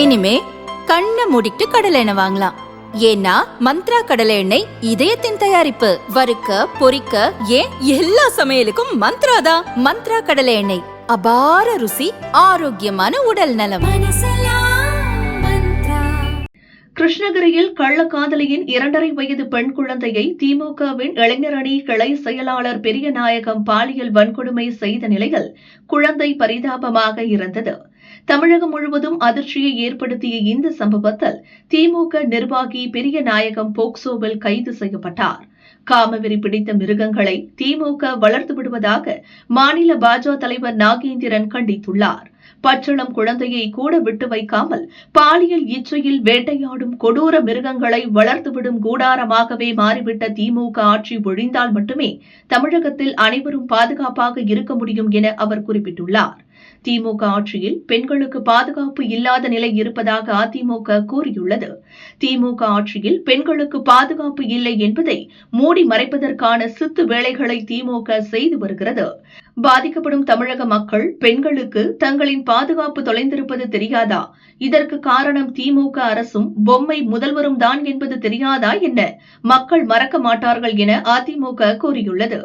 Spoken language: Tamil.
இனிமே கண்ணை மூடிட்டு கடலை எண்ணெய் வாங்கலாம். ஏன்னா மந்த்ரா கடலை எண்ணெய் இதயத்தின் தயாரிப்பு. வறுக்க பொரிக்க ஏன் எல்லா சமையலுக்கும் மந்த்ரா தான். மந்த்ரா கடலை எண்ணெய், அபார ருசி, ஆரோக்கியமான உடல் நலம். கிருஷ்ணகிரியில் கள்ளக்காதலியின் 2.5 வயது பெண் குழந்தையை திமுகவின் இளைஞர் அணி கிளை செயலாளர் பெரியநாயகம் பாலியல் வன்கொடுமை செய்த நிலையில் குழந்தை பரிதாபமாக இறந்தது. தமிழகம் முழுவதும் அதிர்ச்சியை ஏற்படுத்திய இந்த சம்பவத்தில் திமுக நிர்வாகி பெரியநாயகம் போக்சோவில் கைது செய்யப்பட்டார். காமவெறி பிடித்த மிருகங்களை திமுக வளர்த்து விடுவதாக மாநில பாஜக தலைவர் நாகேந்திரன் கண்டித்துள்ளார். பச்சிளம் குழந்தையை கூட விட்டு வைக்காமல் பாலியல் இச்சையில் வேட்டையாடும் கொடூர மிருகங்களை வளர்த்துவிடும் கூடாரமாகவே மாறிவிட்ட திமுக ஆட்சி ஒழிந்தால் மட்டுமே தமிழகத்தில் அனைவரும் பாதுகாப்பாக இருக்க முடியும் என அவர் குறிப்பிட்டுள்ளார். திமுக ஆட்சியில் பெண்களுக்கு பாதுகாப்பு இல்லாத நிலை இருப்பதாக அதிமுக கூறியுள்ளது. திமுக ஆட்சியில் பெண்களுக்கு பாதுகாப்பு இல்லை என்பதை மூடி மறைப்பதற்கான சித்து வேலைகளை திமுக செய்து வருகிறது. பாதிக்கப்படும் தமிழக மக்கள் பெண்களுக்கு தங்களின் பாதுகாப்பு தொலைந்திருப்பது தெரியாதா? இதற்கு காரணம் திமுக அரசும் பொம்மை முதல்வரும் தான் என்பது தெரியாதா என்ன? மக்கள் மறக்க மாட்டார்கள் என அதிமுக கூறியுள்ளது.